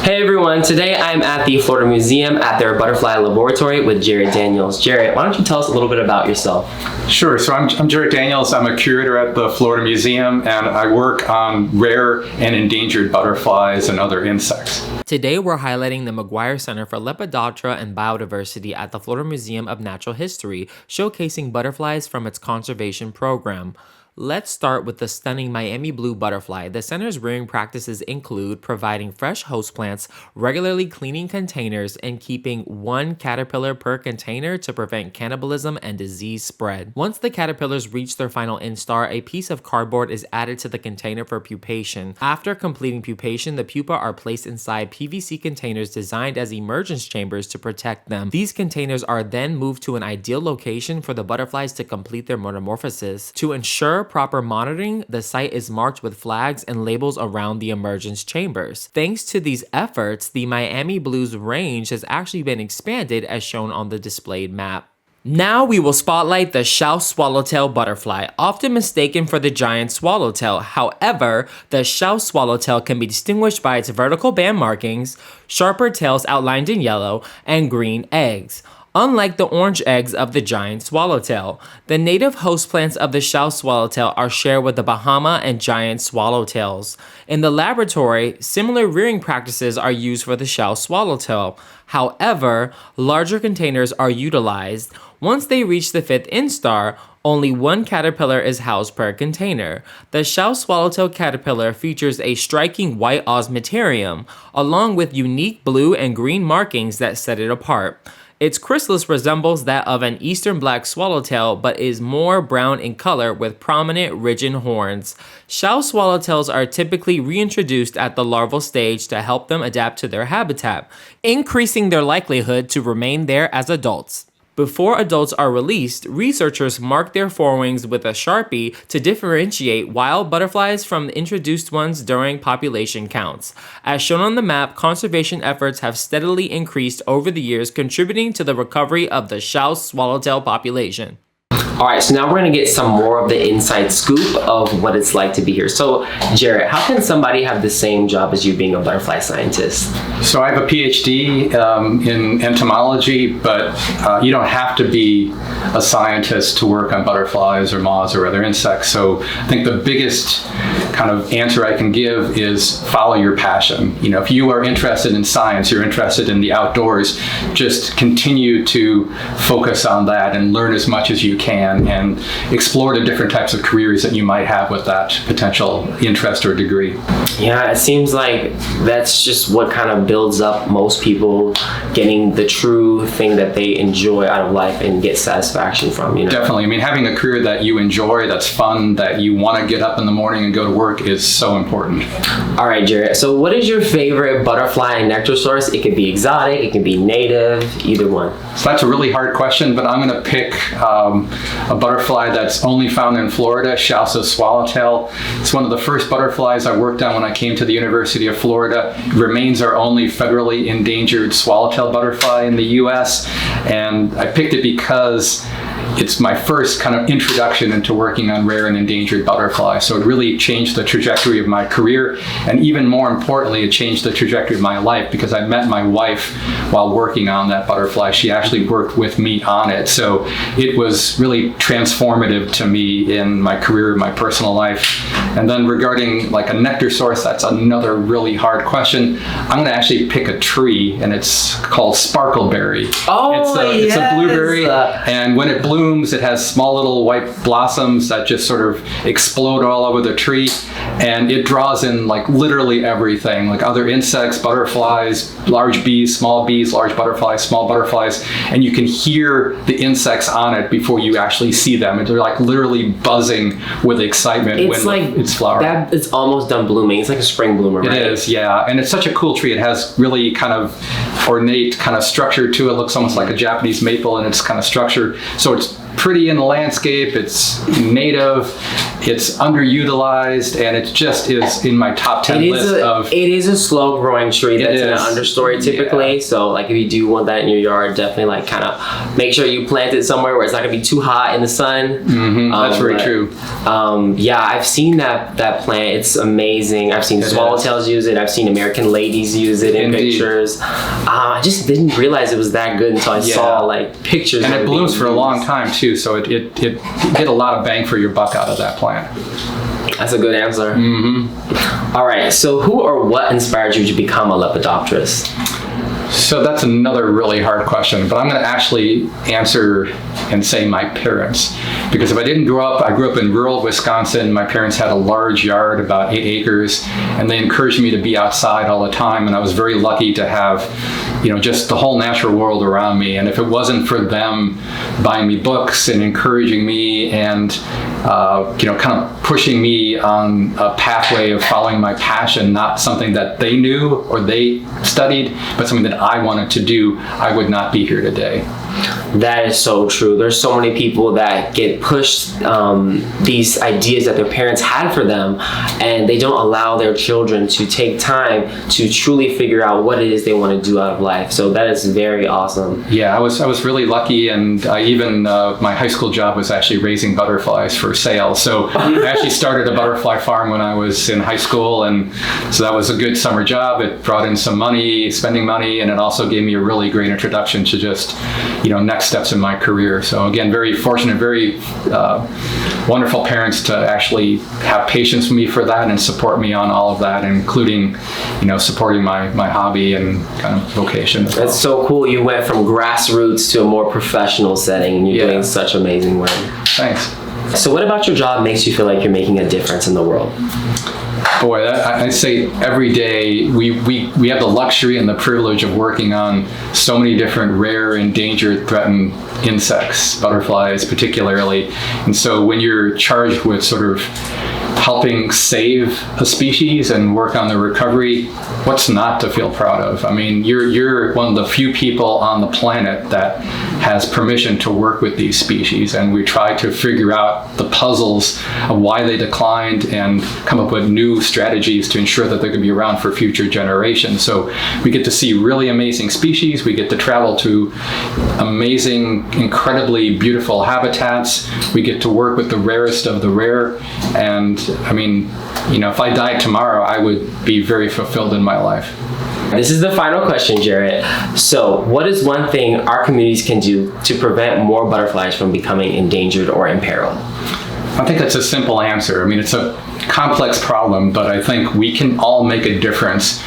Hey everyone, today I'm at the Florida Museum at their butterfly laboratory with Jaret Daniels. Jaret, why don't you tell us a little bit about yourself? Sure, so I'm Jaret Daniels. I'm a curator at the Florida Museum and I work on rare and endangered butterflies and other insects. Today we're highlighting the McGuire Center for Lepidoptera and Biodiversity at the Florida Museum of Natural History, showcasing butterflies from its conservation program. Let's start with the stunning Miami blue butterfly. The center's rearing practices include providing fresh host plants, regularly cleaning containers, and keeping one caterpillar per container to prevent cannibalism and disease spread. Once the caterpillars reach their final instar, a piece of cardboard is added to the container for pupation. After completing pupation, the pupa are placed inside PVC containers designed as emergence chambers to protect them. These containers are then moved to an ideal location for the butterflies to complete their metamorphosis. To ensure proper monitoring, the site is marked with flags and labels around the emergence chambers. Thanks to these efforts, the Miami Blue's range has actually been expanded as shown on the displayed map. Now we will spotlight the Schaus swallowtail butterfly, often mistaken for the giant swallowtail. However, the Schaus swallowtail can be distinguished by its vertical band markings, sharper tails outlined in yellow, and green eggs. Unlike the orange eggs of the giant swallowtail, the native host plants of the Schaus swallowtail are shared with the Bahama and giant swallowtails. In the laboratory, similar rearing practices are used for the Schaus swallowtail. However, larger containers are utilized. Once they reach the fifth instar, only one caterpillar is housed per container. The Schaus swallowtail caterpillar features a striking white osmeterium, along with unique blue and green markings that set it apart. Its chrysalis resembles that of an eastern black swallowtail, but is more brown in color with prominent ridged horns. Schaus swallowtails are typically reintroduced at the larval stage to help them adapt to their habitat, increasing their likelihood to remain there as adults. Before adults are released, researchers mark their forewings with a Sharpie to differentiate wild butterflies from introduced ones during population counts. As shown on the map, conservation efforts have steadily increased over the years, contributing to the recovery of the Schaus swallowtail population. All right, so now we're gonna get some more of the inside scoop of what it's like to be here. So, Jaret, how can somebody have the same job as you being a butterfly scientist? So I have a PhD in entomology, but you don't have to be a scientist to work on butterflies or moths or other insects. So I think the biggest kind of answer I can give is follow your passion. You know, if you are interested in science, you're interested in the outdoors, just continue to focus on that and learn as much as you can and explore the different types of careers that you might have with that potential interest or degree. Yeah, it seems like that's just what kind of builds up most people getting the true thing that they enjoy out of life and get satisfaction from, you know? Definitely. I mean, having a career that you enjoy, that's fun, that you want to get up in the morning and go to work is so important. All right, Jaret. So what is your favorite butterfly and nectar source? It could be exotic, it can be native, either one. So that's a really hard question, but I'm going to pick a butterfly that's only found in Florida, Schaus swallowtail. It's one of the first butterflies I worked on when I came to the University of Florida. It remains our only federally endangered swallowtail butterfly in the US, and I picked it because it's my first kind of introduction into working on rare and endangered butterflies. So it really changed the trajectory of my career, and even more importantly, it changed the trajectory of my life because I met my wife while working on that butterfly. She actually worked with me on it. So it was really transformative to me in my career, my personal life. And then regarding like a nectar source, that's another really hard question. I'm going to actually pick a tree, and it's called sparkleberry. Oh, it's a blueberry, and when it blooms, it has small little white blossoms that just sort of explode all over the tree, and it draws in like literally everything, like other insects, butterflies, large bees, large butterflies, small butterflies, and you can hear the insects on it before you actually see them. And they're like literally buzzing with excitement it's flowering. It's almost done blooming. It's like a spring bloomer, right? It is, yeah. And it's such a cool tree. It has really kind of ornate kind of structure to it. It looks almost like a Japanese maple in its kind of structure. So it's pretty in the landscape, it's native, it's underutilized, and it just is in my top 10 list of... It is a slow growing tree that's in an understory typically. So like if you do want that in your yard, definitely like kind of make sure you plant it somewhere where it's not gonna be too hot in the sun. That's very true. Yeah, I've seen that plant. It's amazing. I've seen swallowtails use it. I've seen American ladies use it in pictures. I just didn't realize it was that good until I saw like pictures. And it blooms for a long time too, so it get a lot of bang for your buck out of that plant. That's a good answer. All right, so who or what inspired you to become a lepidopterist? So that's another really hard question, but I'm going to actually answer and say my parents. Because if I didn't grow up, I grew up in rural Wisconsin. My parents had a large yard, about 8 acres, and they encouraged me to be outside all the time. And I was very lucky to have, just the whole natural world around me. And if it wasn't for them buying me books and encouraging me and, kind of pushing me on a pathway of following my passion, not something that they knew or they studied, but something that I wanted to do, I would not be here today. That is so true. There's so many people that get pushed these ideas that their parents had for them, and they don't allow their children to take time to truly figure out what it is they want to do out of life. So that is very awesome. Yeah, I was really lucky, and even my high school job was actually raising butterflies for sale. So I actually started a butterfly farm when I was in high school, and so that was a good summer job. It brought in some money, spending money, and it also gave me a really great introduction to just next steps in my career. So again, very fortunate, very wonderful parents to actually have patience with me for that and support me on all of that, including, supporting my hobby and kind of vocation as well. That's so cool. You went from grassroots to a more professional setting, and you're doing such amazing work. Thanks. So what about your job makes you feel like you're making a difference in the world? Boy, I'd say every day we have the luxury and the privilege of working on so many different rare, endangered, threatened insects, butterflies particularly. And so when you're charged with sort of helping save a species and work on the recovery, what's not to feel proud of? I mean, you're one of the few people on the planet that has permission to work with these species, and we try to figure out the puzzles of why they declined and come up with new strategies to ensure that they could be around for future generations. So we get to see really amazing species, we get to travel to amazing, incredibly beautiful habitats, we get to work with the rarest of the rare, and I mean, if I died tomorrow, I would be very fulfilled in my life. This is the final question, Jaret. So what is one thing our communities can do to prevent more butterflies from becoming endangered or imperiled? I think that's a simple answer. I mean, it's a complex problem, but I think we can all make a difference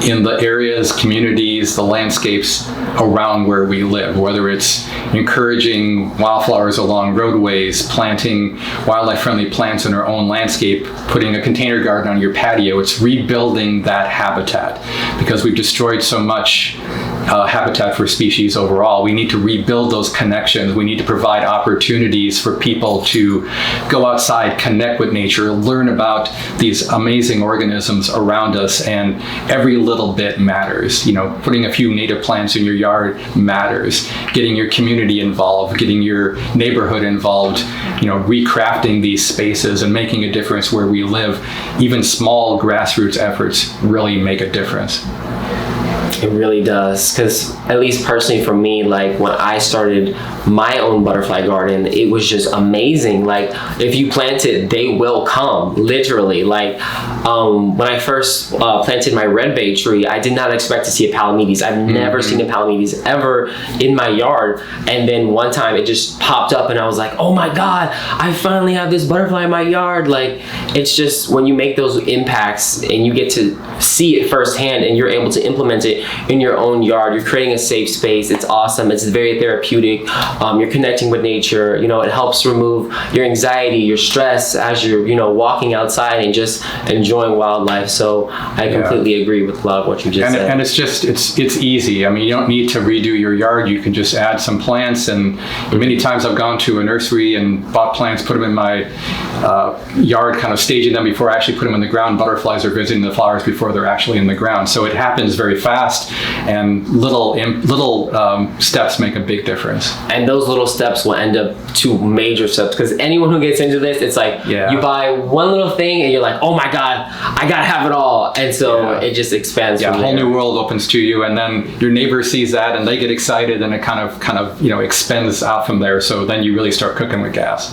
in the areas, communities, the landscapes around where we live, whether it's encouraging wildflowers along roadways, planting wildlife-friendly plants in our own landscape, putting a container garden on your patio. It's rebuilding that habitat because we've destroyed so much habitat for species overall. We need to rebuild those connections. We need to provide opportunities for people to go outside, connect with nature, learn about these amazing organisms around us, and every little bit matters. Putting a few native plants in your yard matters. Getting your community involved, getting your neighborhood involved, recrafting these spaces and making a difference where we live. Even small grassroots efforts really make a difference. It really does, because at least personally for me, like when I started my own butterfly garden, it was just amazing. Like if you plant it, they will come, literally. Like when I first planted my red bay tree, I did not expect to see a Palamedes. I've never seen a Palamedes ever in my yard. And then one time it just popped up and I was like, oh my God, I finally have this butterfly in my yard. Like it's just when you make those impacts and you get to see it firsthand and you're able to implement it in your own yard, you're creating a safe space. It's awesome. It's very therapeutic. You're connecting with nature. It helps remove your anxiety, your stress as you're, walking outside and just enjoying wildlife. So I completely agree with a lot of what you just said. And it's just, it's easy. I mean, you don't need to redo your yard. You can just add some plants. And many times I've gone to a nursery and bought plants, put them in my yard, kind of staging them before I actually put them in the ground. Butterflies are visiting the flowers before they're actually in the ground. So it happens very fast. fast, and little steps make a big difference. And those little steps will end up to major steps, because anyone who gets into this, it's like you buy one little thing and you're like, oh my God, I gotta have it all. And so it just expands from a there. whole new world opens to you, and then your neighbor sees that and they get excited, and it kind of expands out from there. So then you really start cooking with gas.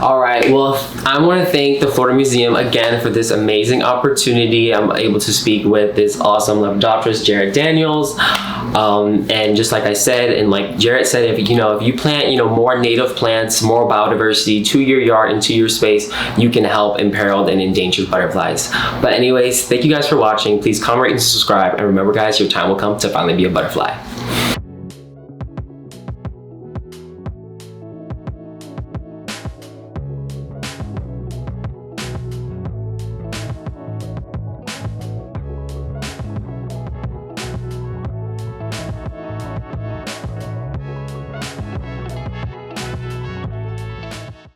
All right, well, I want to thank the Florida Museum again for this amazing opportunity. I'm able to speak with this awesome lepidopterist, Jaret Daniels. And just like I said, and like Jaret said, if you plant more native plants, more biodiversity to your yard and to your space, you can help imperiled and endangered butterflies. But anyways, thank you guys for watching. Please comment, rate, and subscribe. And remember, guys, your time will come to finally be a butterfly.